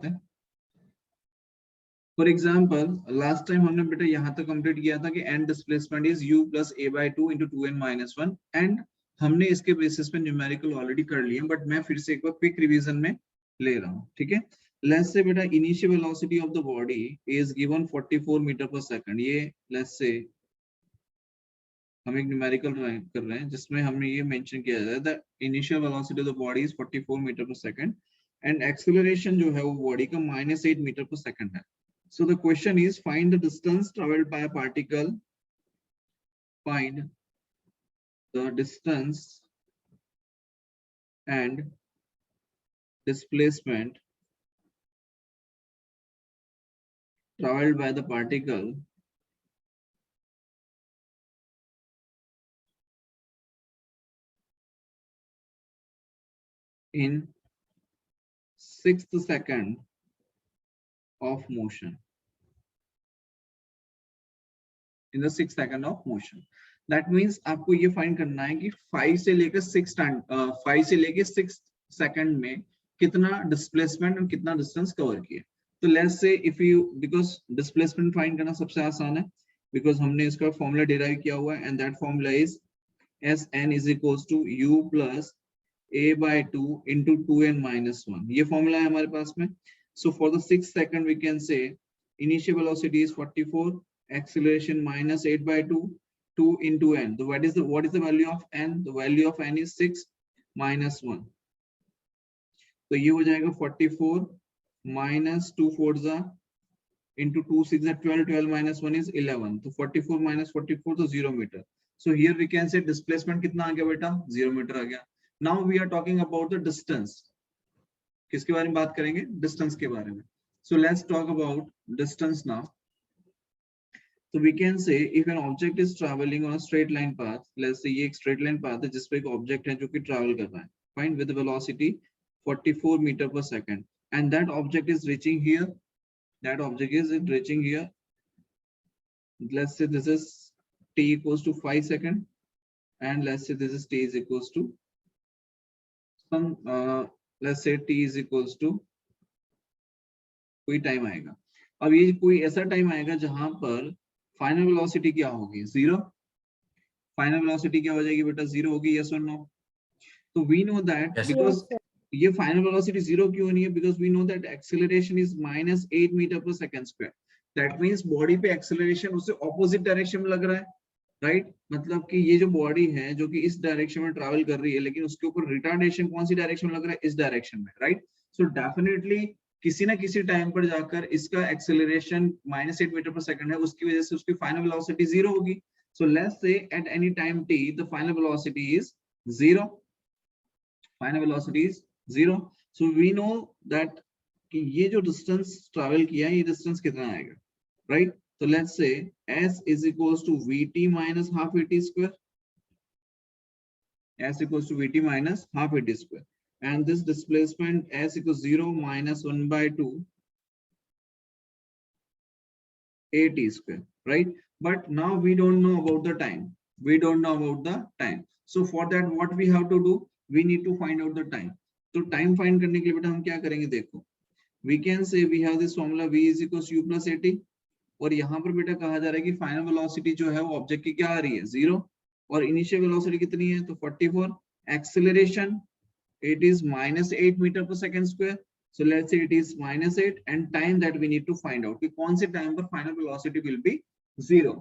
आते हैं। For example last time हमने बेटा यहाँ तक कंप्लीट किया था कि and displacement is u plus a by 2 into 2n minus 1 and हमने इसके बेसिस पे न्यूमेरिकल ऑलरेडी कर लिए, बट मैं फिर से एक बार क्विक रिवीजन में ले रहा हूँ, ठीक है। लेट्स से बेटा initial velocity of the body is given 44 metre per second. ये लेट्स से हम एक न्यूमेरिकल कर रहे हैं जिसमें हमने ये मेंशन किया है the initial velocity of the body is 44 metre per second and acceleration जो है वो बॉडी का -8 मीटर पर सेकंड है। So the question is find the distance traveled by a particle. Find the distance and displacement traveled by the particle in 6th second of motion. In the 6th second of motion. That means आपको ये find करना है कि 5 से लेकर 6 second में कितना displacement और कितना डिस्टेंस कवर किया। तो लेट्स से if you, because displacement find करना सबसे आसान है बिकॉज हमने इसका फॉर्मूला डिराइव किया हुआ है and that formula is Sn is equals to u plus a by 2 into 2n minus 1. ये फॉर्मूला है हमारे पास में। So for the 6th second we can say initial velocity is 44, acceleration minus 8 by 2 into n. So what is the value of n? The value of n is 6 minus 1. तो ये हो जाएगा 44 minus 2 4 into 2 6 12, 12 minus 1 is 11. तो 44 minus 44 तो 0 metre. So here we can say displacement कितना आ गया बेटा? 0 मीटर आ गया। Now we are talking about the distance. किसके बारे में बात करेंगे? डिस्टेंस के बारे में। So let's talk about distance now. So we can say if an object is traveling on a straight line path, let's say ये एक straight line path है जिस पे एक object है जो कि travel कर रहा है, fine, with velocity 44 meter per second, and that object is reaching here. That object is reaching here. Let's say this is t equals to 5 seconds, and let's say this is t is equals to some let's say t is equals to कोई time आएगा। अब ये कोई ऐसा time आएगा जहां पर final velocity क्या होगी? 0। फाइनल वेलोसिटी क्या हो जाएगी बेटा? 0 होगी। यस और नो? तो वी नो दैट बिकॉज ये फाइनल वेलोसिटी 0 क्यों नहीं है? Because we know that acceleration is -8 metre per second square. That means body पे एक्सेलरेशन उससे ऑपोजिट डायरेक्शन में लग रहा है, राइट? मतलब कि ये जो बॉडी है जो कि इस डायरेक्शन में ट्रैवल कर रही है, लेकिन उसके ऊपर रिटार्डेशन कौन सी डायरेक्शन में लग रहा है? इस डायरेक्शन में, राइट? सो डेफिनेटली किसी ना किसी टाइम पर जाकर इसका एक्सेलरेशन -8 मीटर पर सेकंड है, उसकी वजह से उसकी फाइनल वेलोसिटी 0 होगी। So let's say at any time t the final velocity is 0। Final velocity is 0। So we know that कि ये जो डिस्टेंस ट्रैवल किया है ये डिस्टेंस कितना आएगा, right? So let's say s is equals to vt minus half at square. S equals to vt minus half at square, and this displacement s equals 0 minus 1 by 2 at square, right? But now we don't know about the time. We don't know about the time. So for that, what we have to do? We need to find out the time. तो time find करने के लिए बेटा हम क्या करेंगे? देखो, we can say we have this formula v is equals to u plus at, और यहाँ पर बेटा कहा जा रहा है कि फाइनल वेलोसिटी जो है वो ऑब्जेक्ट की क्या आ रही है? 0, और इनिशियल वेलोसिटी कितनी है? तो 44। Acceleration it is -8 metre per second square, so let's say it is -8, and time that we need to find out कि कौन से टाइम पर फाइनल वेलोसिटी will be 0।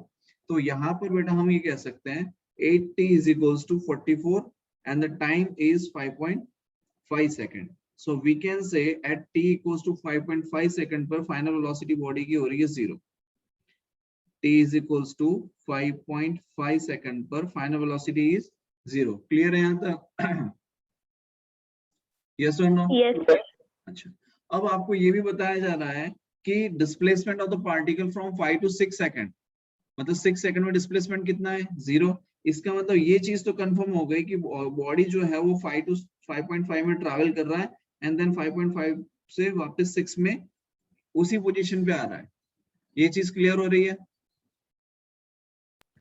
तो यहाँ पर बेटा हम ये कह सकते हैं 8t is equals to 44 and the time is 5.5 second. So we can say at t equals to 5.5 second पर फाइनल वेलोसिटी बॉडी की हो रही है 0। t is equals to 5.5 second पर फाइनल वेलोसिटी इज 0। क्लियर है यहाँ तक? यस और नो? यस। अच्छा, अब आपको ये भी बताया जा रहा है कि displacement of the particle from 5 to 6 second, मतलब 6 सेकंड में डिस्प्लेसमेंट कितना है? 0। इसका मतलब ये चीज तो कंफर्म हो गई कि बॉडी जो है वो 5 to 5.5 में ट्रैवल कर रहा है एंड देन 5.5 से वापस 6 में उसी पोजीशन पे आ रहा है। ये चीज क्लियर हो रही है?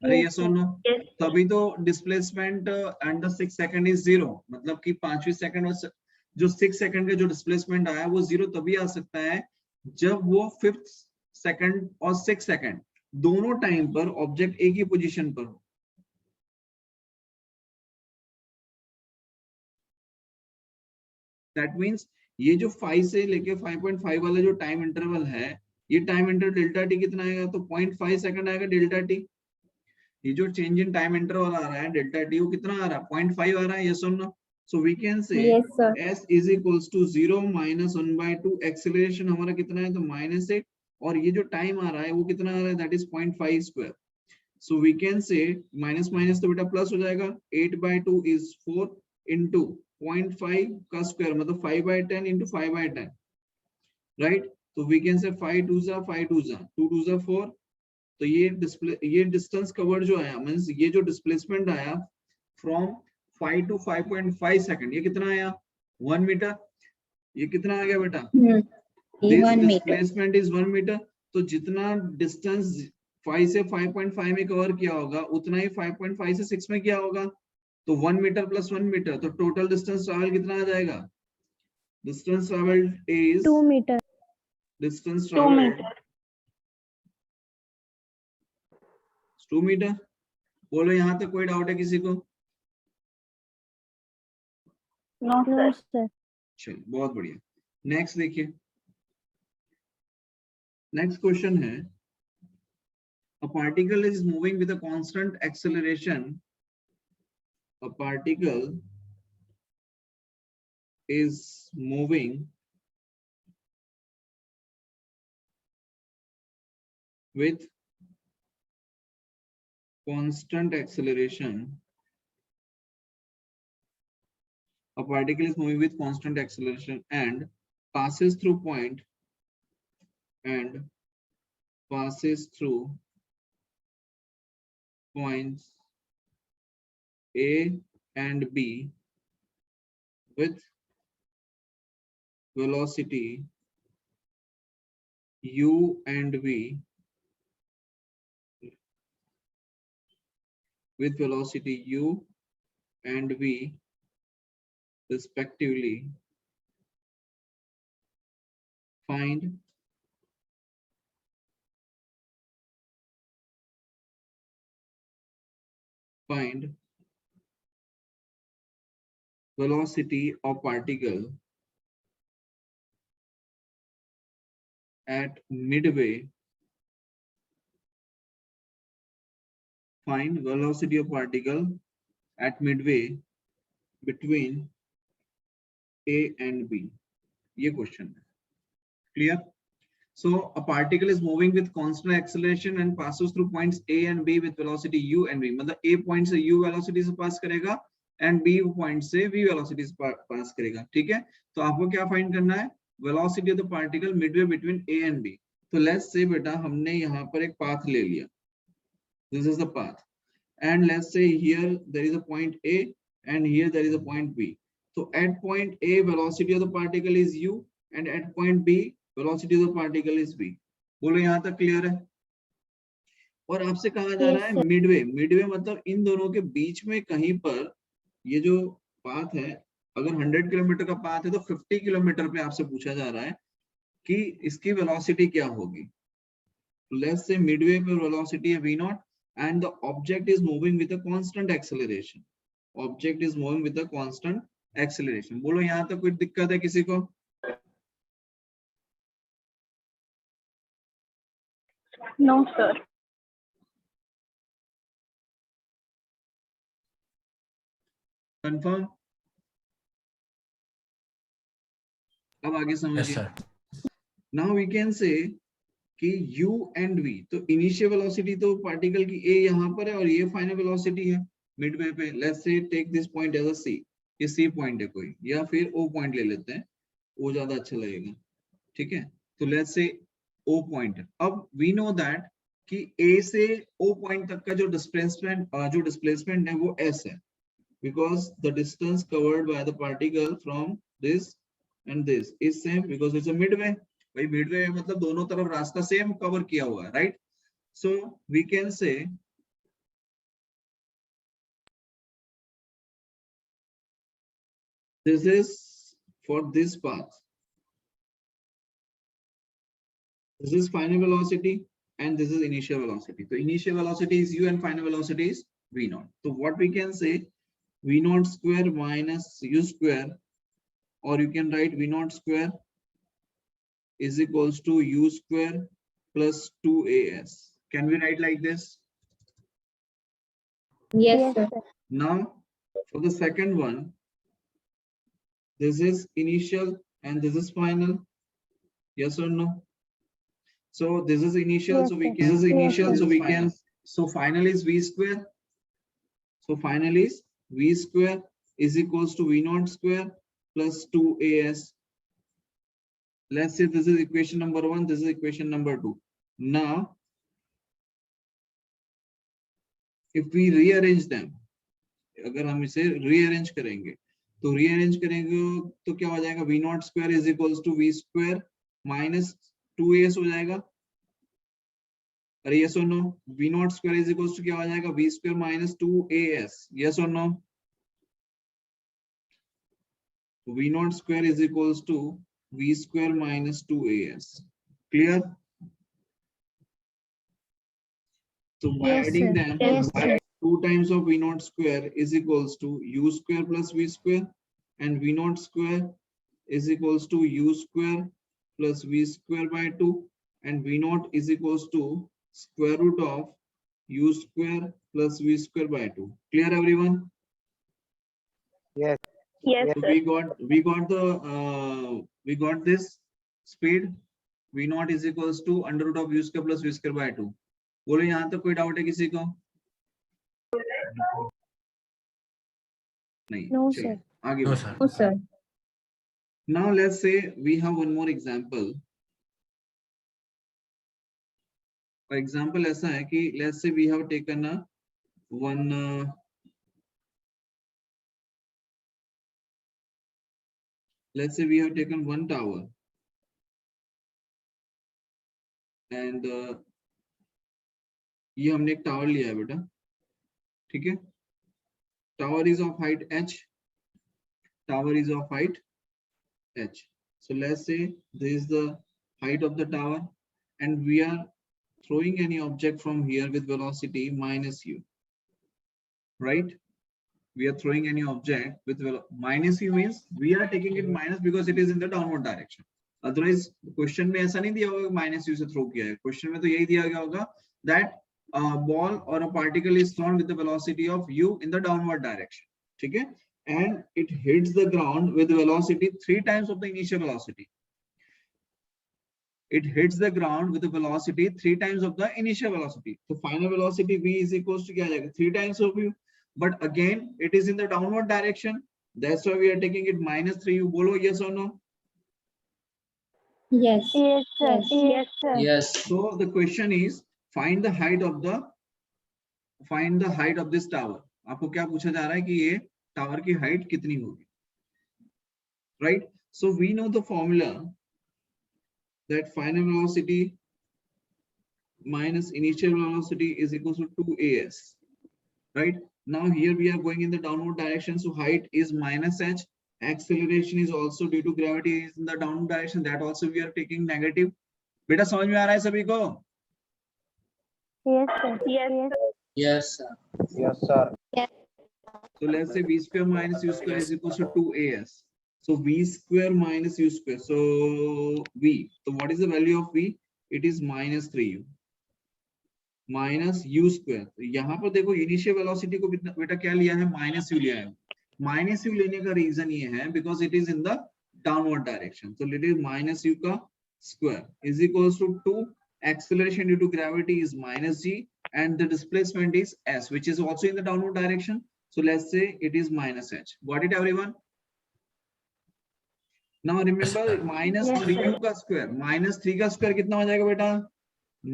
अरे यस और नो? तभी तो displacement and the 6 second is 0, मतलब कि 5वीं सेकंड और जो 6 सेकंड का जो डिस्प्लेसमेंट आया वो 0 तभी आ सकता है जब वो 5th सेकंड और 6 सेकंड दोनों टाइम पर ऑब्जेक्ट एक ही पोजीशन पर हो। दैट मीन्स ये जो 5 से लेके 5.5 वाला जो टाइम इंटरवल है, ये टाइम इंटरवल डेल्टा टी कितना आएगा, तो 0.5 सेकंड आएगा डेल्टा टी। ये जो चेंज इन टाइम इंटरवल आ रहा है डेल्टा टी, वो कितना आ रहा है, 0.5 आ रहा है, यस और no. So we can say Yes, sir. s is equals to 0 minus 1/2, acceleration हमारा कितना है, तो -8, और ये जो टाइम आ रहा है वो कितना आ रहा है, that is 0.5 square. So we can say minus minus तो बेटा प्लस हो जाएगा, 8/2 इज 4 इंटू 0.5 का स्क्वायर मतलब 5/10 इंटू 5/10, राइट। तो वी कैन से 5 2 जा 5 2 जा 2 2 जा 4। तो ये डिस्टेंस कवर्ड जो आया मींस ये जो डिस्प्लेसमेंट आया फ्रॉम 5 टू 5.5 सेकंड, ये कितना आया, 1 मीटर। ये कितना आ गया बेटा, this 1 meter. Displacement is 1 metre. तो जितना डिस्टेंस 5 से 5.5 में कवर किया होगा उतना ही 5.5 से 6 में किया होगा। तो 1 मीटर प्लस 1 मीटर, तो टोटल डिस्टेंस ट्रैवल कितना आ जाएगा, distance travelled is 2 meter. Distance 2 travelled meter. 2 metre. बोलो यहाँ तक कोई डाउट है किसी को, No, sir. चलिए बहुत बढ़िया। नेक्स्ट देखिए, नेक्स्ट क्वेश्चन है, a particle is moving with a constant acceleration, a particle is moving with constant acceleration, a particle is moving with constant acceleration and passes through points A and B with velocity u and v, with velocity u and v respectively. Find velocity of particle at midway. Find velocity of particle at midway between A and B. ये question है, clear. So a particle is moving with constant acceleration and passes through points A and B with velocity u and v, मतलब A point से u velocity से पास करेगा and B point से v velocity से पास करेगा, ठीक है। तो आपको क्या फाइंड करना है, velocity of the particle midway between A and B। तो let's say बेटा हमने यहाँ पर एक पाथ ले लिया, this is the path, and let's say here there is a point A and here there is a point B. So at point A velocity of the particle is u and at point B velocity of the particle is v। बोलो यहाँ तक clear है। और आपसे कहा जा रहा है मिडवे, मिडवे मतलब इन दोनों के बीच में कहीं पर ये जो पाथ है, अगर 100 किलोमीटर का पाथ है तो 50 किलोमीटर पे आपसे पूछा जा रहा है कि इसकी वेलोसिटी क्या होगी। लेट्स से मिडवे पे वेलोसिटी है v not and the object is moving with a constant acceleration, object is moving with a constant acceleration। बोलो यहाँ तक कोई दिक्कत है किसी को, No, sir. कंफर्म। अब आगे समझिए। नाउ वी कैन से कि u एंड v, तो इनिशियल वेलोसिटी तो पार्टिकल की a यहाँ पर है और ये फाइनल वेलोसिटी है मिडवे पे। Let's say take this point as a c, ये c पॉइंट है कोई, या फिर o पॉइंट ले लेते हैं, वो ज्यादा अच्छा लगेगा, ठीक है। तो लेट्स से o पॉइंट, अब वी नो दैट कि a से o पॉइंट तक का जो डिस्प्लेसमेंट है वो s है, because the distance covered by the particle from this and this is same because it's a midway। भाई मिडवे मतलब दोनों तरफ रास्ता सेम कवर किया हुआ है, right. So we can say this is for this path. This is final velocity and this is initial velocity. So initial velocity is u and final velocity is v naught. So what we can say, v naught square minus u square, or you can write v naught square is equals to u square plus 2as. Can we write like this? Yes, sir. Now for the second one, this is initial and this is final. Yes or no? So this is initial, Yes, so we sir. can. This is initial, Yes, so sir. we can. So final is v square. So final is v square is equals to v naught square plus 2as. Let's say this is equation number 1. This is equation number 2. Now, if we rearrange them, अगर हम इसे rearrange करेंगे, तो rearrange करेंगे तो क्या हो जाएगा? v naught square is equals to v square minus 2as हो जाएगा. अरे yes or no? v naught square is equals to क्या हो जाएगा? v square minus 2as. Yes or no? v naught square is equals to v square minus 2as. Clear? So by Yes, adding sir. them, Yes, sir. 2 times of v naught square is equals to u square plus v square, and v naught square is equals to u square plus v square by 2, and v naught is equals to square root of u square plus v square by 2. Clear, everyone? Yes. Yes, So sir. we got this speed. v naught is equals to under root of u square plus v square by 2. बोलो यहाँ तक कोई doubt है किसी को? नहीं. No, चलिए, sir. आगे No, बढ़ते sir. हैं. No, sir. Now let's say we have one more example. For example ऐसा है कि let's say we have taken a one let's say we have taken one tower and ये हमने एक टावर लिया है बेटा, ठीक है? Tower is of height h. Tower is of height h. So let's say this is the height of the tower, and we are throwing any object from here with velocity minus u. Right? We are throwing any object with minus u means we are taking it minus because it is in the downward direction. Otherwise, question में ऐसा नहीं दिया होगा minus u से throw किया है. Question में तो यही दिया गया होगा that a ball or a particle is thrown with the velocity of u in the downward direction. ठीक है? And it hits the ground with velocity 3 times of the initial velocity. It hits the ground with a velocity 3 times of the initial velocity. So final velocity v is equals to क्या आ जाएगा? 3 times of u. But again, it is in the downward direction. That's why we are taking it minus 3u. Bolo yes or no? Yes. Yes, sir. Yes, sir. Yes. So the question is find the height of this tower. आपको क्या पूछा जा रहा है कि ये tower की height कितनी होगी? Right? So we know the formula that final velocity minus initial velocity is equal to 2as. Right? Now here we are going in the downward direction, so height is minus h. Acceleration is also due to gravity is in the downward direction, that also we are taking negative. बेटा समझ में आ रहा है सभी को? Yes, sir. Yes, sir. Yes, sir. Yes, sir. So let's say v square minus u square is equals to 2as. So v square minus u square. So v. So what is the value of v? It is minus 3u. Minus u square. तो यहाँ पर देखो initial velocity को बेटा क्या लिया है? Minus u लिया है. माइनस u लेने का रीजन ये है because it is in the downward direction. So it is minus u का square is equals to 2. Acceleration due to gravity is minus g, and the displacement is s, which is also in the downward direction. So let's say it is minus h. Got it, everyone? Now remember sir. minus Yes, 3u का square. Minus 3 का square कितना हो जाएगा बेटा?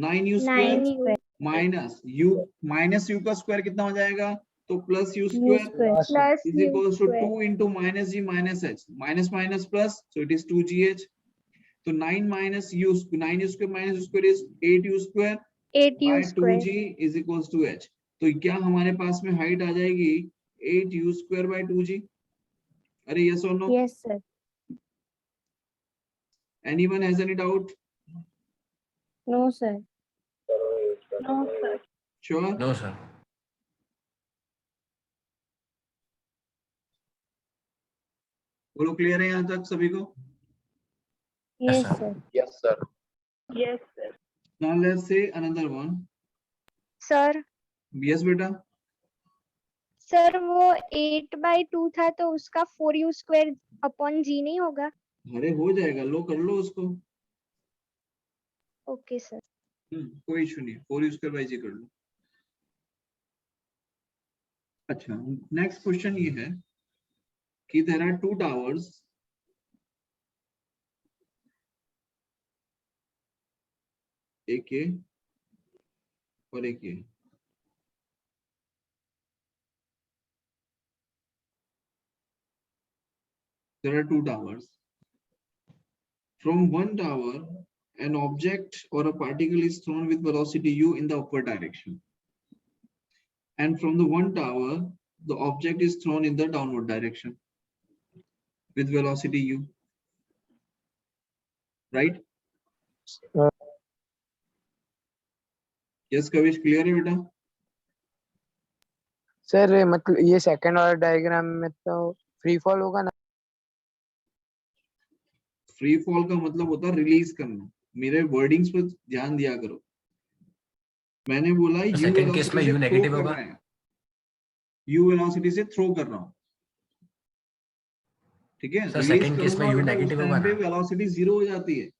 9u square. 9u minus u का square कितना हो जाएगा? तो plus u u square square plus is u equals to square. 2 into minus g minus h. Minus minus plus, so it is 2gh. So 9 minus u, 9u square minus u square is 8u square 8u by square. 2g is equals to h. तो क्या हमारे पास में height आ जाएगी 8u square by 2g? अरे yes or no? Yes, sir. Anyone has any doubt? No, sir. No, sir. Sure. No, sir. बोलो clear है यहाँ तक सभी को? Yes, sir. sir. Yes, sir. Yes, sir. Now let's say another one. Sir Yes बेटा. Sir वो 8/2 था तो उसका 4u स्क्वायर अपॉन जी नहीं होगा? अरे हो जाएगा, लो कर लो उसको. Okay sir. कोई इशू नहीं, 4u स्क्वायर बाई जी कर लो. अच्छा, नेक्स्ट क्वेश्चन ये है कि देयर आर 2 टावर्स. एक ये और एक ये. There are 2 towers. From one tower, an object or a particle is thrown with velocity u in the upward direction. And from the one tower, the object is thrown in the downward direction with velocity u. Right? Yes, Kavish, clear है बेटा? Sir मतलब ये second वाला diagram में तो free fall होगा ना? Free fall का मतलब होता है रिलीज करना. मेरे वर्डिंग्स पर ध्यान दिया करो. मैंने बोला तो u सेकंड केस में वेलोसिटी u से नेगेटिव थ्रो कर होगा. रहे हैं. u वेलोसिटी से थ्रो कर रहा हूँ. ठीक है, सर रिलीज सेकंड केस में करूंगा u बेटा, उस नेगेटिव टाइम होगा पे ना. वेलोसिटी 0 हो जाती है.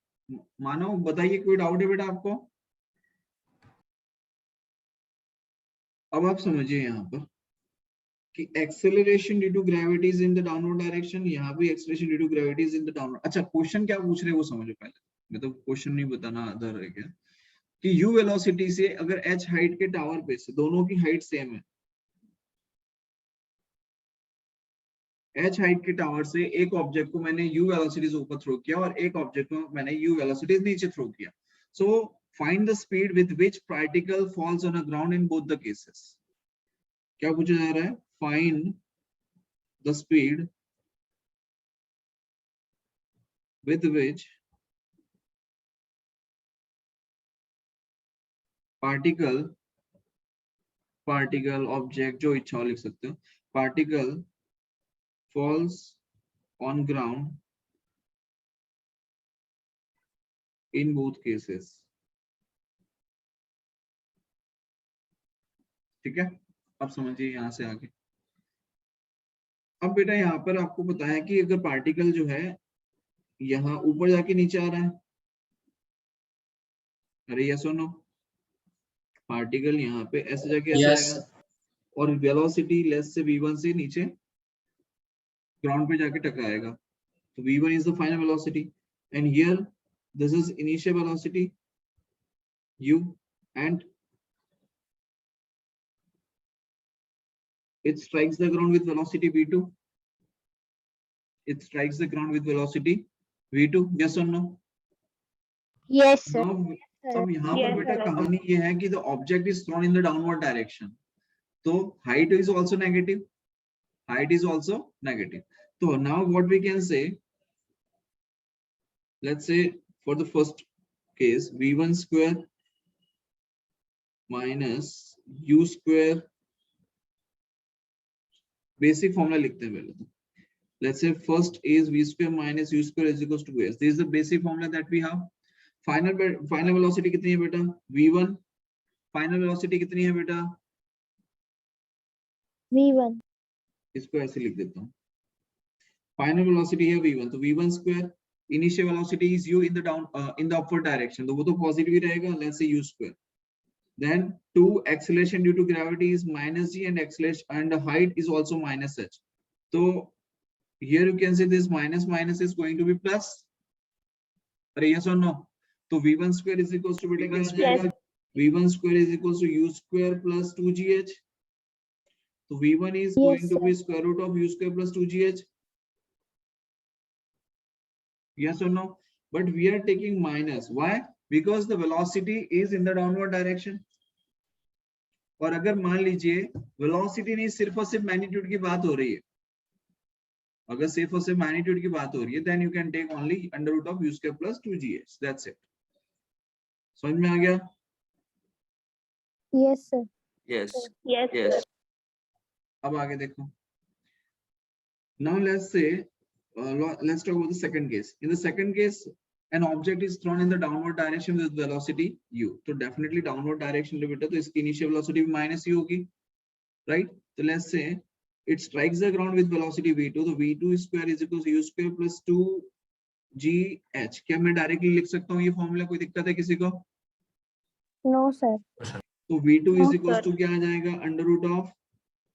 मानो, बताइए कोई डाउट है बेटा आपको? अब आप समझिए यहाँ पर कि acceleration due to gravity is in the downward direction. यहाँ भी acceleration due to gravity is in the downward. अच्छा, क्वेश्चन क्या पूछ रहे हैं वो समझो पहले. मैं तो क्वेश्चन नहीं बताना अदर है क्या कि u वेलोसिटी से अगर h हाइट के टावर पे से, दोनों की हाइट सेम है, h हाइट के टावर से एक ऑब्जेक्ट को मैंने u वेलोसिटी से ऊपर थ्रो किया और एक ऑब्जेक्ट को मैंने u वेलोसिटी नीचे थ्रो किया. So find the speed with which particle falls on a ground in both the cases. क्या पूछा जा रहा है? Find the speed with which particle object जो इच्छा हो लिख सकते हो, particle falls on ground in both cases. ठीक है, अब समझिए यहां से आगे. अब बेटा यहाँ पर आपको पता है कि अगर पार्टिकल जो है यहाँ ऊपर जाके नीचे आ रहा है, अरे यस और नो, पार्टिकल यहाँ पे ऐसे जाके ऐसे आएगा और वेलोसिटी लेस से v1 से नीचे ग्राउंड पे जाके टकराएगा. तो v1 is the final velocity and here this is initial velocity u and it strikes the ground with velocity v2. It strikes the ground with velocity v2. Yes or no? Yes, sir. Now, अब यहाँ पर Yes, बेटा sir. कहानी ये है कि the object is thrown in the downward direction. तो height is also negative. Height is also negative. So now what we can say, let's say for the first case, v1 square minus u square. Basic formula लिखते हैं पहले. Let's say first is v square minus u square is equals to s. This is the basic formula that we have. Final velocity कितनी है बेटा? v1. Final velocity कितनी है बेटा? V1. इसको ऐसे लिख देता हूँ. Final velocity है v1. तो v1 square. Initial velocity is u in the upward direction. तो वो तो positive ही रहेगा. Let's say u square. Then 2 acceleration due to gravity is minus g and acceleration and the height is also minus h. So here you can say this minus is going to be plus. Yes or no? So v1 square is equals to Yes. v1 square is equals to u square plus 2gh. So v1 is Yes, going to be sir. square root of u square plus 2gh. Yes or no? But we are taking minus. Why? Because the velocity is in the downward direction. और अगर मान लीजिए velocity नहीं, सिर्फ और सिर्फ magnitude की बात हो रही है, अगर सिर्फ और सिर्फ मैग्नीट्यूड की बात हो रही है then you can take only under root of u square plus 2gh, that's it. समझ में आ गया? Yes, sir. Yes. Yes, Yes. sir. अब आगे देखो। Now let's say let's talk about the second case. In the second case, an object is thrown in the downward direction with velocity u. तो definitely downward direction ले बेटा, तो इसकी initial velocity भी minus u होगी, right? तो let's say it strikes the ground with velocity v2. तो v2 square is equal to u square plus 2gh. क्या मैं directly लिख सकता हूँ ये फॉर्मूला? कोई दिक्कत है किसी को? No, sir. तो v2 No, is equals sir. to क्या आ जाएगा? Under root of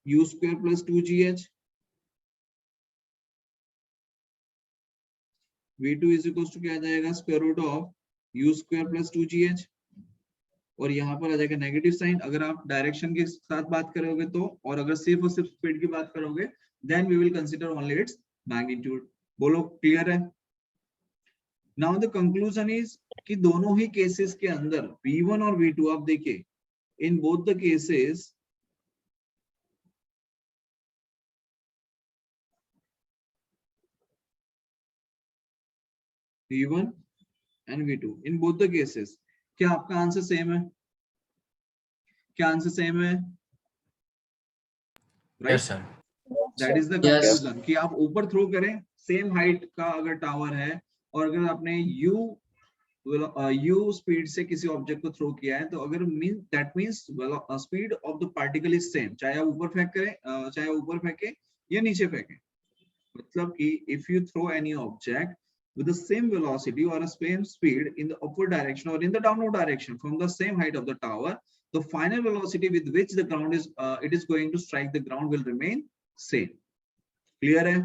u square plus 2gh. v2 is equals to क्या आ जाएगा? Square root of u square plus 2gh. और यहाँ पर आ जाएगा नेगेटिव साइन अगर आप डायरेक्शन के साथ बात करोगे तो, और अगर सिर्फ और सिर्फ स्पीड की बात करोगे then we will consider only its magnitude. बोलो क्लियर है? नाउ द कंक्लूजन इज कि दोनों ही केसेस के अंदर v1 और v2 आप देखिए, in both the cases v1 and v2 in both the cases, क्या आपका आंसर सेम है? क्या आंसर सेम है? Right, Yes, sir. That is the Yes. Conclusion कि आप ऊपर थ्रो करें सेम हाइट का अगर टावर है, और अगर आपने u स्पीड से किसी ऑब्जेक्ट को थ्रो किया है, तो अगर mean that means speed of the particle is same, चाहे आप ऊपर फेंक करें, चाहे ऊपर फेंके या नीचे फेंके। मतलब कि if you throw any object with the same velocity or a same speed in the upward direction or in the downward direction from the same height of the tower, the final velocity with which the ground is it is going to strike the ground will remain same. Clear है?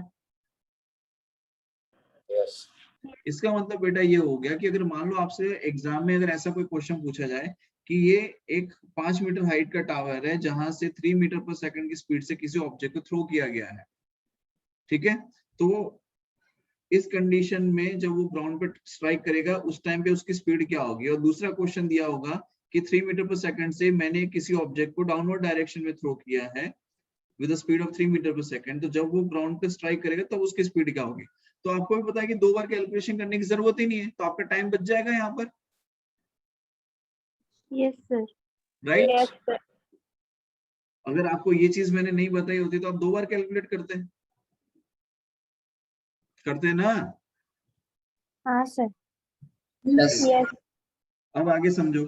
Yes. इसका मतलब बेटा ये हो गया कि अगर मान लो आपसे एग्जाम में अगर ऐसा कोई क्वेश्चन पूछा जाए कि ये एक 5 मीटर हाइट का टावर है जहां से 3 मीटर पर सेकंड की स्पीड से किसी ऑब्जेक्ट को थ्रो किया गया है, ठीक है? तो इस कंडीशन में जब वो ग्राउंड पे स्ट्राइक करेगा उस टाइम पे उसकी स्पीड क्या होगी? और दूसरा क्वेश्चन दिया होगा कि 3 मीटर पर सेकंड से मैंने किसी ऑब्जेक्ट को डाउनवर्ड डायरेक्शन में थ्रो किया है with the speed of 3 metre per second, तो जब वो ग्राउंड पे स्ट्राइक करेगा तब उसकी स्पीड क्या होगी? तो आपको भी पता है कि 2 बार कैलकुलेशन करने की जरूरत ही नहीं है, तो आपका टाइम बच जाएगा यहाँ पर, Yes, sir. Right? Yes, sir. अगर आपको ये चीज मैंने नहीं बताई होती तो आप 2 बार कैलकुलेट करते ना। हाँ, sir. Yes. Yes. अब आगे समझो।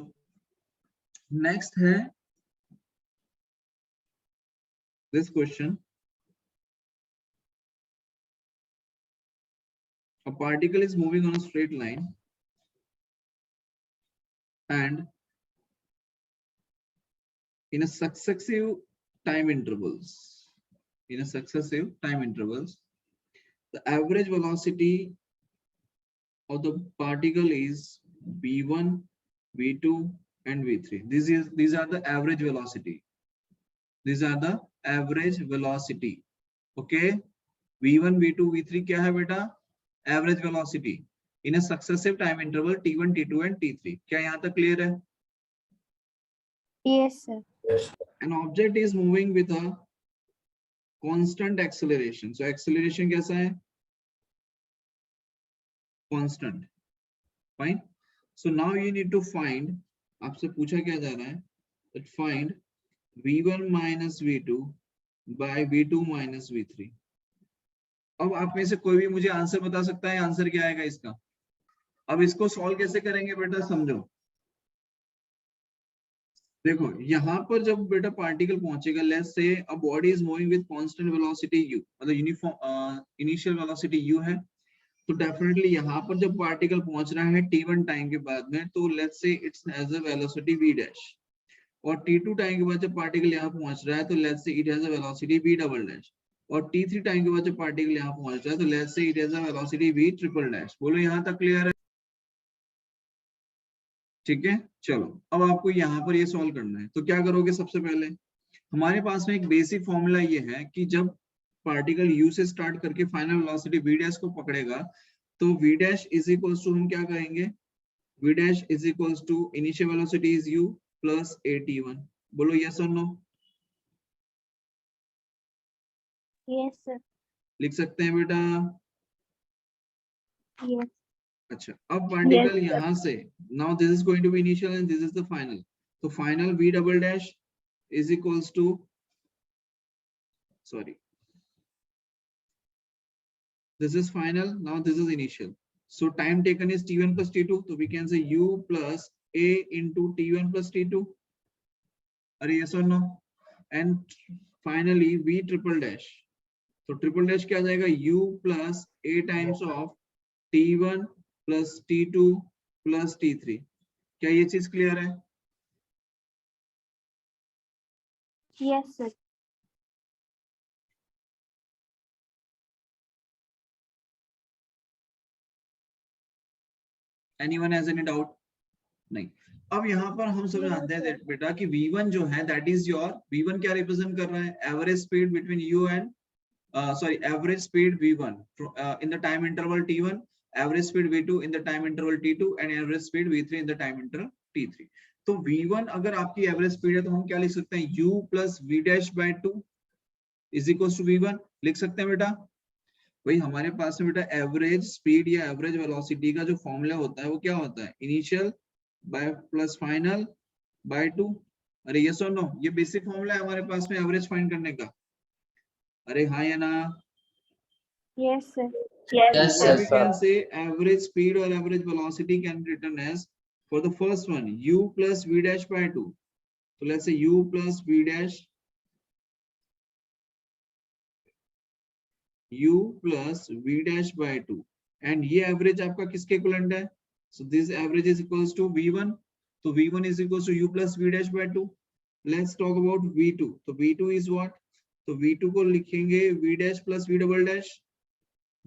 नेक्स्ट है this question, a particle is moving on a straight line and in a successive time intervals, the average velocity of the particle is v1, v2 and v3. These are the average velocity. These are the average velocity. Okay, v1, v2, v3 क्या है बेटा? Average velocity in a successive time interval t1, t2 and t3. क्या यहाँ तक clear है? Yes, sir. An object is moving with a constant acceleration. So acceleration कैसा है? Constant. Fine. So now you need to find, आपसे पूछा क्या जा रहा है? That find v1 minus v2 by v2 minus v3. अब आप में से कोई भी मुझे आंसर बता सकता है? आंसर क्या आएगा इसका? अब इसको सॉल्व कैसे करेंगे बेटा, समझो। देखो यहाँ पर जब बेटा पार्टिकल पहुंचेगा, let's say a body is moving with constant velocity u, मतलब यूनिफॉर्म इनिशियल वेलोसिटी u है, तो डेफिनेटली यहाँ पर जब पार्टिकल पहुंच रहा है t1 टाइम के बाद में, तो लेट्स से it's has a velocity v dash, और t2 टाइम के बाद जब पार्टिकल यहाँ पहुंच रहा है तो let's say it has a velocity v double dash, और t3 टाइम के बाद जब पार्टिकल यहाँ पहुंच रहा है तो let's say it has a velocity v triple dash. बोलो यहाँ तक क्लियर है? ठीक है, चलो अब आपको यहाँ पर ये सॉल्व करना है, तो क्या करोगे? सबसे पहले हमारे पास में एक बेसिक फॉर्मूला ये है कि जब पार्टिकल u से स्टार्ट करके फाइनल वेलोसिटी v डैश को पकड़ेगा, तो v dash is equals to, हम क्या कहेंगे? v dash is equals to initial velocity is u plus at1। बोलो यस और नो? Yes, sir. लिख सकते हैं बेटा? Yes. अच्छा, अब पार्टिकल sir. यहाँ से, now this is going to be initial and this is the final, तो final v double dash is equals to, sorry, this is final, now this is initial, so time taken is t1 plus t2, so we can say u plus a into t1 plus t2. Are yes or no? And finally v triple dash, तो triple dash क्या आ जाएगा, u plus a times of t1 plus t2 plus t3. क्या ये चीज clear है? Yes, sir. Anyone has any doubt? नहीं. अब यहाँ पर हम समझाते हैं बेटा कि v1 जो है that is your, v1 क्या रिप्रेजेंट कर रहा है, average speed between u and sorry, average speed v1 in the time interval t1, average speed v2 in the time interval t2 and average speed v3 in the time interval t3. तो v1 अगर आपकी average speed है तो हम क्या लिख सकते हैं, u plus v dash by 2 is equals to v1 लिख सकते हैं बेटा. भाई हमारे पास में बेटा एवरेज स्पीड या एवरेज वेलोसिटी का जो फॉर्मूला होता है वो क्या होता है, initial by plus final by 2. अरे यस और नो, ये बेसिक फॉर्मूला है हमारे पास में एवरेज फाइंड करने का. अरे हाँ या ना? Yes, sir. Yes, Yes, sir. We can say average speed or average velocity can be written as, for the first one, u plus v dash by 2. So let's say u plus v dash, u plus v dash by 2, and ये average आपका किसके equivalent है? So this average is equals to v1. So v1 is equals to u plus v dash by 2. Let's talk about v2. So v2 is what? तो v2 को लिखेंगे v dash plus v double dash,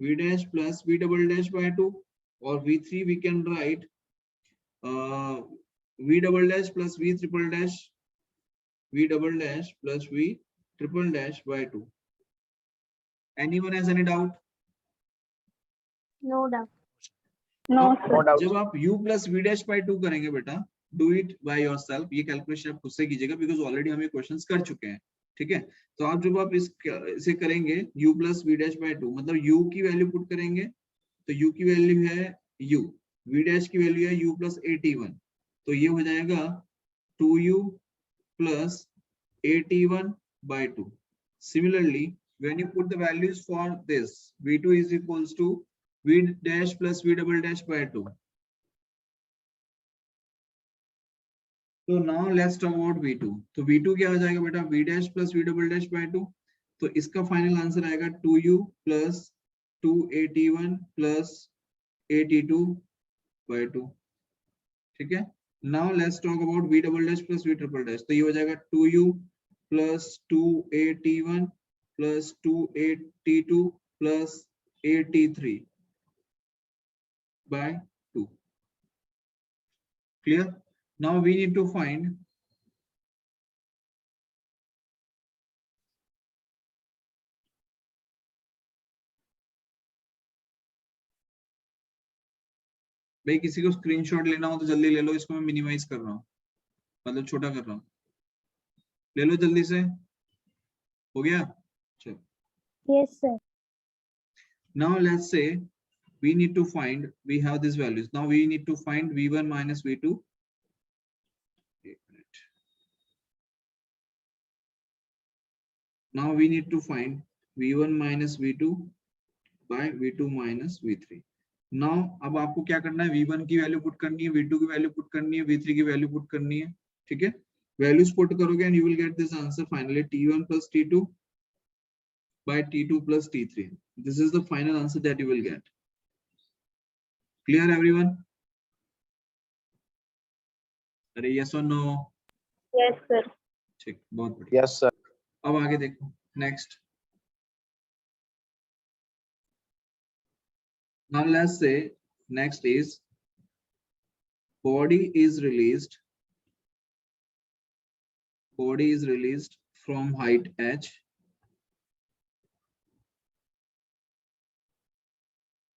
v dash plus v double dash by 2, or v3 we can write v double dash plus v triple dash, v double dash plus v triple dash by 2. Anyone has any doubt? No doubt. No, अब sir. जब आप u plus v dash by 2 करेंगे बेटा, do it by yourself, ये calculation आप खुद से कीजिएगा बिकॉज ऑलरेडी हम ये क्वेश्चंस कर चुके हैं. ठीक है, तो आप जब आप इसे करेंगे u plus v dash by 2, मतलब u की वैल्यू पुट करेंगे तो u की वैल्यू है u, v dash की वैल्यू है u plus at1, तो ये हो जाएगा 2u plus at1 by 2. Similarly, when you put the values for this, v2 is equals to v dash plus v double dash by 2. So now let's talk about v2. तो v2 क्या हो जाएगा बेटा, v dash plus v double dash by 2. तो इसका final answer आएगा 2u plus 2at1 plus at2 by 2. ठीक है, now let's talk about v double dash plus v triple dash. तो ये हो जाएगा 2u plus 2at1 plus 2at2 plus at3 by 2. Clear? Now we need to find भाई किसी को screenshot लेना हो तो जल्दी ले लो, इसको मैं मिनिमाइज कर रहा हूँ, मतलब छोटा कर रहा हूँ, ले लो जल्दी से. हो गया? चलो. Yes, sir. Now let's say we need to find, we have these values, now we need to find v1 minus v2. Now we need to find v1 minus v2 by v2 minus v3. Now अब आपको क्या करना है, v1 की value put करनी है, v2 की value put करनी है, v3 की वैल्यू पुट करनी है. ठीक है, वैल्यूज पुट करोगे and you will get this answer finally, t1 plus t2 by t2 plus t3. This is the final answer that you will get. Clear everyone? अरे yes or no? Yes, sir. ठीक, बहुत बढ़िया. Yes, sir. अब आगे देखो, next. Now let's say next is body is released from height h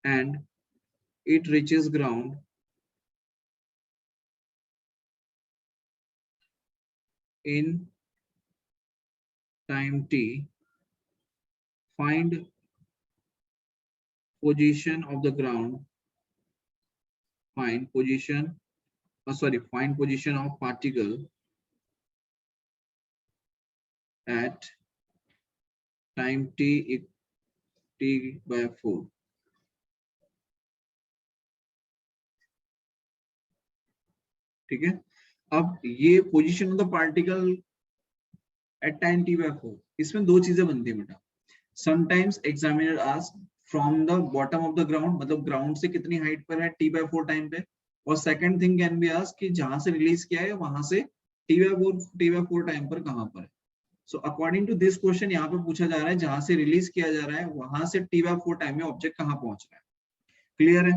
and it reaches ground in time t. Find position of the ground, find position of particle at time t/4. ठीक है, अब ये position of the particle at time t/4, इसमें दो चीजें बनती है बेटा. Sometimes examiner ask from the bottom of the ground, मतलब ग्राउंड से कितनी हाइट पर है t/4 टाइम पे, और second thing can be ask कि जहां से रिलीज किया है वहां से t/4 टाइम पर कहां पर है. So according to this question यहाँ पे पूछा जा रहा है जहां से रिलीज किया जा रहा है वहां से t/4 टाइम में ऑब्जेक्ट कहां पहुंच रहा है. क्लियर है?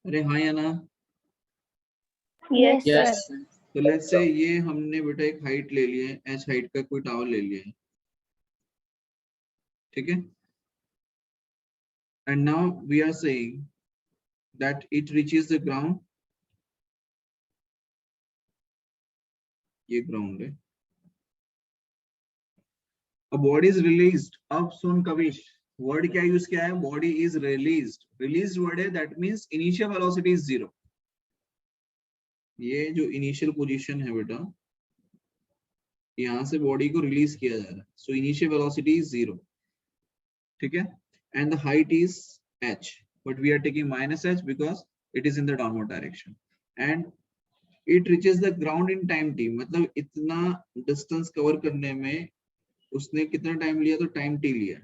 अरे हाँ या ना? Yes, Yes, sir. तो लेट्स से ये हमने बेटा एक हाइट ले लिया है, h हाइट का कोई टावर ले लिया है, ठीक है, and now we are saying that it reaches the ground. ये ग्राउंड है. A body is released. अब सुन कविश, वर्ड क्या यूज किया है? Body is released. Released word है, that means initial velocity is 0. ये जो इनिशियल पोजीशन है बेटा, यहां से बॉडी को रिलीज किया जा रहा है, सो इनिशियल वेलोसिटी इज 0. ठीक है, and the height is h, but we are taking -h because it is in the downward direction, and it reaches the ground in time t, मतलब इतना distance cover करने में उसने कितना time लिया? तो टाइम t लिया.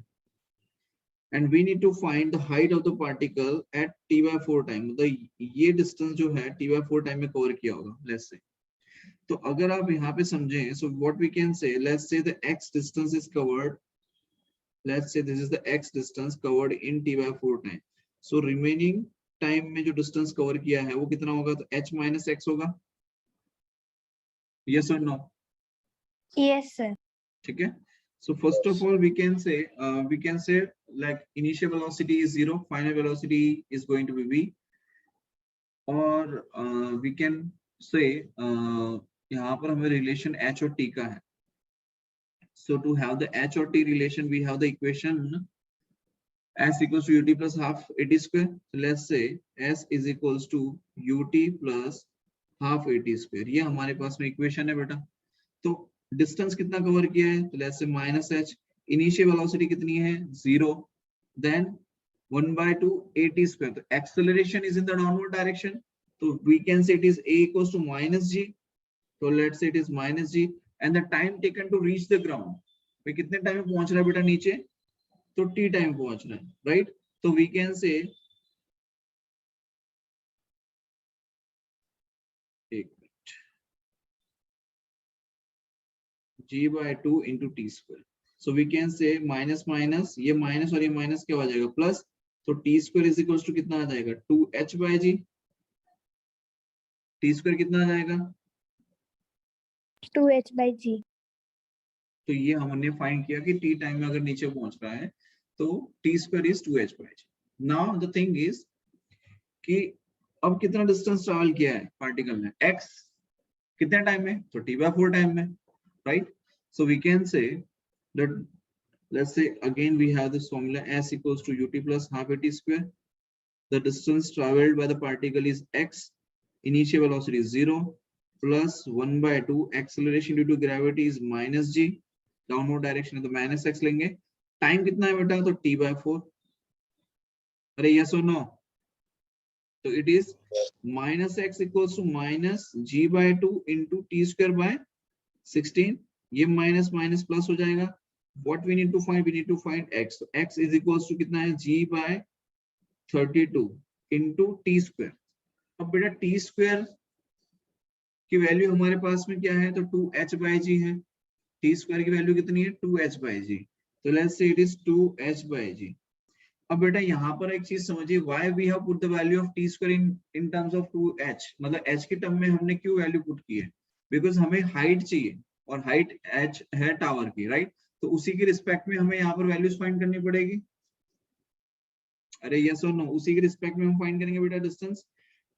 And we need to find the height of the particle at t/4 time. मतलब ये डिस्टेंस जो है t/4 टाइम में कवर किया होगा, let's say. तो अगर आप यहाँ पे समझें, so what we can say, let's say the x distance is covered. Let's say this is the x distance covered in t/4 time. So remaining time में जो डिस्टेंस कवर किया है वो कितना होगा? तो h minus x होगा. Yes or no? yes, sir. ठीक है. So first of all, we can say like initial velocity is 0, final velocity is going to be v, or we can say यहाँ पर हमें relation h और t का है. So to have the h or t relation, we have the equation s equals to ut plus half at square. So let's say s is equals to ut plus half at square. ये हमारे पास में equation है बेटा. तो distance कितना cover किया है? तो लेट्स से -h. इनिशियल वेलोसिटी कितनी है? 0. Then 1/2 at square. तो acceleration is in the downward direction, तो we can say it is a equals to -g. तो let's say it is -g, and the time taken to reach the ground, भाई कितने time में पहुंच रहा है बेटा नीचे? तो t टाइम पहुंच रहा है, राइट. तो वी कैन से g/2 into t square. So we can say minus minus, ये माइनस और ये माइनस क्या हो जाएगा? प्लस. तो t square is equals to कितना आ जाएगा? 2h/g. t square कितना आ जाएगा? 2h/g. तो ये हमने फाइंड किया कि t टाइम में अगर नीचे पहुंच रहा है तो t square is 2h/g. Now the thing is कि अब कितना डिस्टेंस ट्रैवल किया है पार्टिकल ने? x. कितने टाइम में? तो t/4 टाइम में, right? So we can say that, let's say again we have this formula, s equals to ut plus half at square. The distance traveled by the particle is x, initial velocity is 0, plus 1/2 acceleration due to gravity is -g, downward direction है तो -x लेंगे. Time कितना है बेटा? तो t/4. अरे yes or no? तो it is -x equals to -g/2 into t square by 16. ये माइनस माइनस प्लस हो जाएगा. What we need to find? We need to find x. So x is equals to कितना है? g/32 into t square. अब बेटा t square की value हमारे पास में क्या है? तो 2h/g है. t square की वैल्यू कितनी है? 2h/g. तो let's say it is 2h/g. अब बेटा यहाँ पर एक चीज समझिए, why we have put the value of t square in terms of 2h, मतलब h के टर्म में हमने क्यों वैल्यू पुट की है? बिकॉज हमें हाइट चाहिए, और हाइट h है टावर की, राइट. तो उसी के रिस्पेक्ट में हमें यहाँ पर वैल्यूज फाइंड करनी पड़ेगी. अरे यस और नो? उसी के रिस्पेक्ट में हम फाइंड करेंगे बेटा डिस्टेंस.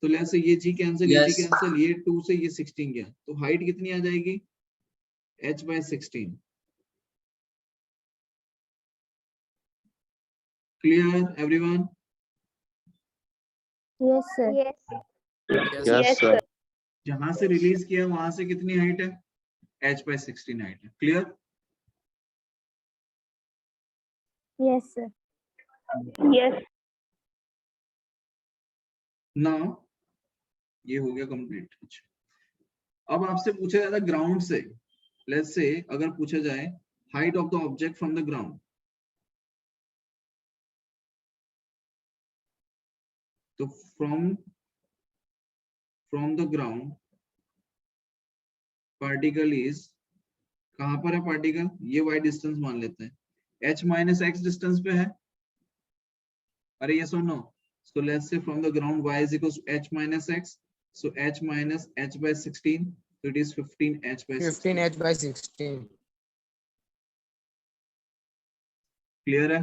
तो लेट्स से ये g कैंसिल, ये g कैंसिल, ये 2 से ये 16 गया, तो हाइट कितनी आ जाएगी? h/16. Clear, everyone? Yes, sir. Yes. Yes, sir. जहां से रिलीज किया वहां से कितनी हाइट है? h/16 हाइट है. Clear? Yes, sir. Yes. Now ये हो गया कंप्लीट. अब आपसे पूछा जाता है ग्राउंड से. लेट्स से अगर पूछा जाए height of the object from the ground, तो from the ground particle is, कहां पर है पार्टिकल? ये y डिस्टेंस मान लेते हैं, h-x डिस्टेंस पे है. अरे ये सुनो, so let's say from the ground y is equals to h-x, so h minus h/16, so it is 15h/16. 15h/16. Clear है?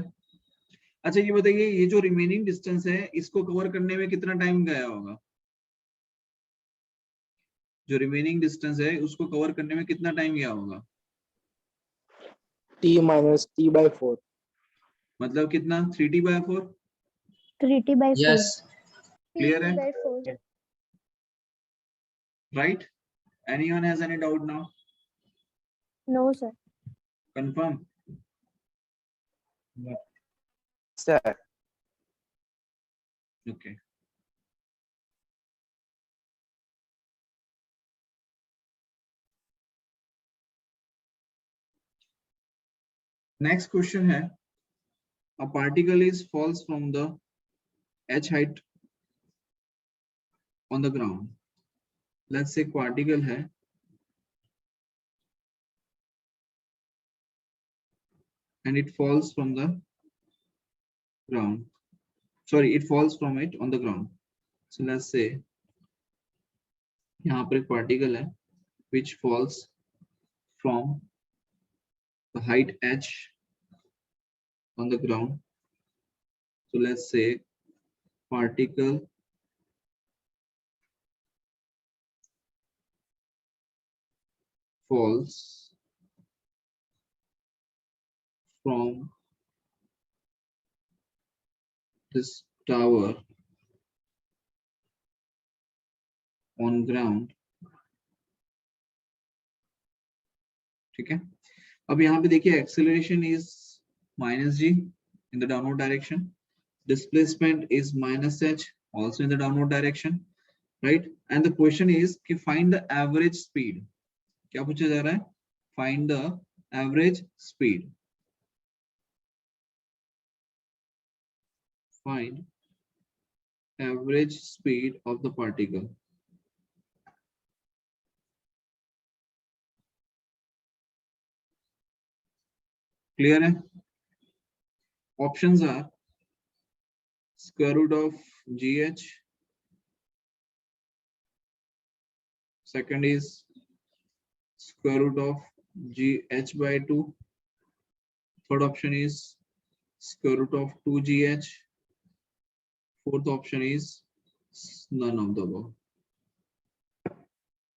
अच्छा ये बताइए, ये जो रिमेनिंग डिस्टेंस है इसको कवर करने में कितना टाइम गया होगा? जो रिमेनिंग डिस्टेंस है उसको कवर करने में कितना टाइम गया होगा? t minus t/4. मतलब कितना? 3t/4. 3t/4. Yes. Clear है? 3t/4. Right? Anyone has any doubt now? No, sir. Confirm? Sir. Okay. Next question है, a particle is falls from the h height on the ground. Let's say particle है, and it falls from the ground. Sorry, it falls from it on the ground. So let's say यहाँ पर एक particle है which falls from the height h on the ground. So let's say particle falls from this tower on ground. ठीक है. अब यहाँ पे देखिए acceleration is -g in the downward direction, displacement is -h also in the downward direction, right? And the question is कि find the average speed. क्या पूछा जा रहा है? Find the average speed. Find average speed of the particle. Clear है? Options are square root of gh, second is square root of gh/2, third option is square root of 2gh, fourth option is none of the above.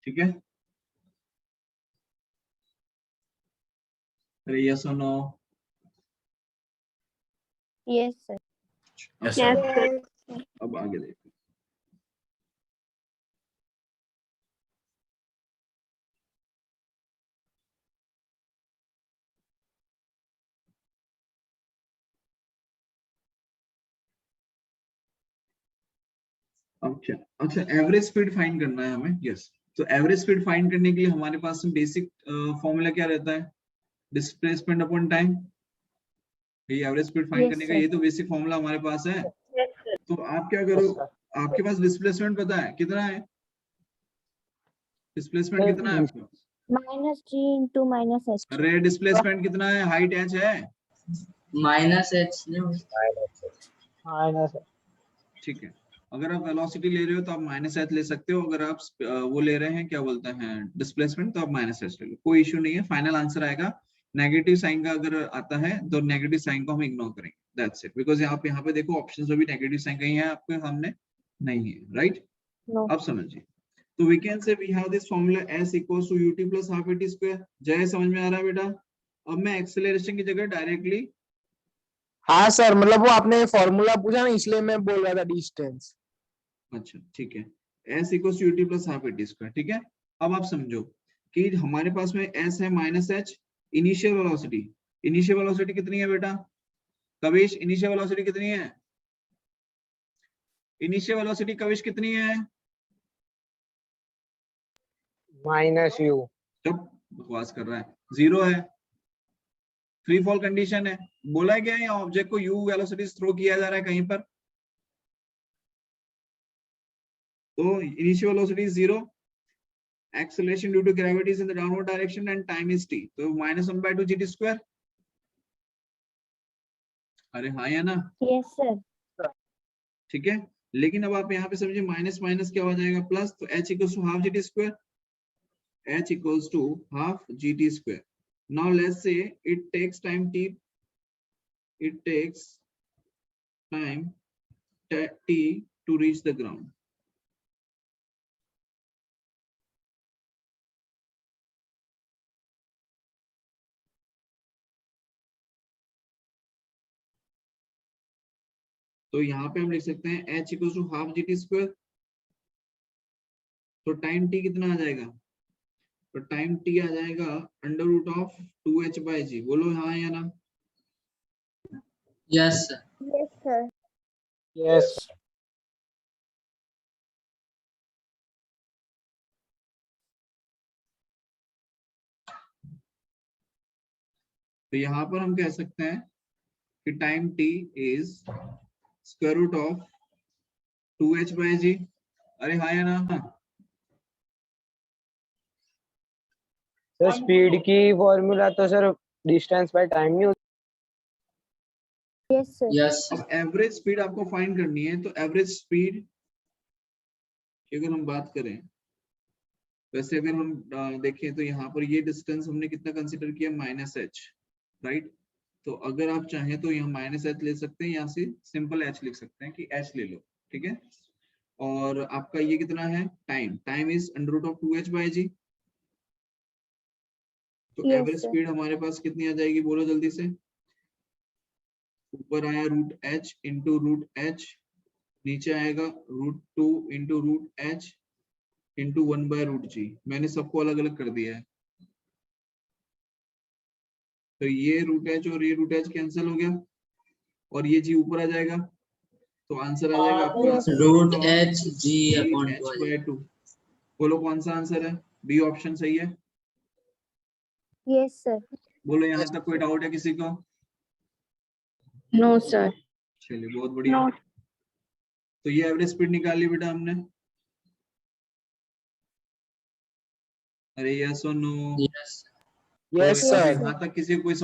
ठीक है? Yes or no? Yes, sir. Yes, Yes, sir. sir. अब आगे देखो. अच्छा average speed find करना है हमें. Yes, तो एवरेज स्पीड फाइंड करने के लिए हमारे पास बेसिक फॉर्मूला क्या रहता है? Displacement upon time. ये एवरेज स्पीड फाइंड Yes, करने का sir. ये तो बेसिक फॉर्मूला हमारे पास है. Yes, sir. तो आप क्या करो, आपके पास डिस्प्लेसमेंट पता है कितना है? डिस्प्लेसमेंट कितना है आपके पास? -g into -h. अरे डिस्प्लेसमेंट कितना है? हाइट h है. -h. No. minus ठीक है. अगर आप वेलोसिटी ले रहे हो तो आप -h ले सकते हो. अगर आप वो ले रहे हैं क्या बोलते हैं डिस्प्लेसमेंट, तो आप -h ले लो. कोई इश्यू नहीं है. फाइनल आंसर आएगा नेगेटिव साइन का. अगर आता है तो नेगेटिव साइन को हम इग्नोर करेंगे. That's it. बिकॉज आप यहाँ पे देखो ऑप्शंस में भी नेगेटिव साइन कहीं है आपके सामने नहीं है. राइट? No. अब समझिए. तो we can say we have this formula s equals to ut plus half at square. जय समझ में आ रहा है बेटा? अब मैं एक्सेलरेशन की जगह डायरेक्टली हाँ सर, मतलब वो आपने फॉर्मूला पूछा ना, इसलिए मैं बोल रहा था डिस्टेंस। अच्छा ठीक है, s equal to ut plus half at square. ठीक है, अब आप समझो कि हमारे पास में s है minus h, initial velocity. Initial velocity कितनी है बेटा कविश? इनिशियल वेलोसिटी कितनी है? इनिशियल वेलोसिटी कविश कितनी है? Minus you. जब बकवास कर रहा है, 0 है। फ्री फॉल कंडीशन है, बोला गया है ऑब्जेक्ट को u वेलोसिटी थ्रो किया जा रहा है कहीं पर, तो initial velocity 0, acceleration due to gravity is in the downward direction and time is t, तो -1/2 gt स्क्वायर। अरे हाँ या ना? Yes sir. ठीक है, लेकिन अब आप यहाँ पे समझिए माइनस माइनस क्या हो जाएगा प्लस, तो h equals to half gt square, h equals to half gt square. Now let's say it takes time t, it takes time t to reach the ground। तो यहाँ पे हम लिख सकते हैं h equals to half gt square, तो time t कितना आ जाएगा? तो टाइम t आ जाएगा अंडर रूट ऑफ 2h/g। बोलो हाँ या ना? Yes, sir. Yes sir. Yes. तो यहाँ पर हम कह सकते हैं कि time t is square root of 2h/g। अरे हाँ या ना? सर स्पीड की फॉर्मूला तो सर डिस्टेंस बाय टाइम नहीं होती। Yes sir. Yes, sir. अब एवरेज स्पीड आपको फाइंड करनी है, तो एवरेज स्पीड की अगर हम बात करें, वैसे अगर हम देखें तो यहाँ पर ये डिस्टेंस हमने कितना कंसीडर किया? -h, right. तो अगर आप चाहें तो यहाँ -h ले सकते हैं, यहाँ से सिंपल h लिख सकते हैं कि h ले लो। ठीक है, और आपका ये कितना है? Time is under root of 2h/g। तो Yes, एवरेज sir. स्पीड हमारे पास कितनी आ जाएगी? बोलो जल्दी से। ऊपर आया √h इंटू √h, नीचे आएगा √2 इंटू √h इंटू 1/√g। मैंने सबको अलग अलग कर दिया है, तो ये √h और ये √h कैंसिल हो गया, और ये g ऊपर आ जाएगा, तो आंसर आ जाएगा आपका Root h g upon 2 आ जाएगा। h/2। बोलो कौन सा आंसर है? बी ऑप्शन सही है। Yes sir. बोलो यहाँ तक कोई डाउट है किसी को? No, sir. चलिए बहुत बढ़िया। No. तो ये एवरेज स्पीड निकाली बेटा हमने। अरे यस और no? Yes. Yes Yes, sir. sir. यहाँ तक किसी को कोई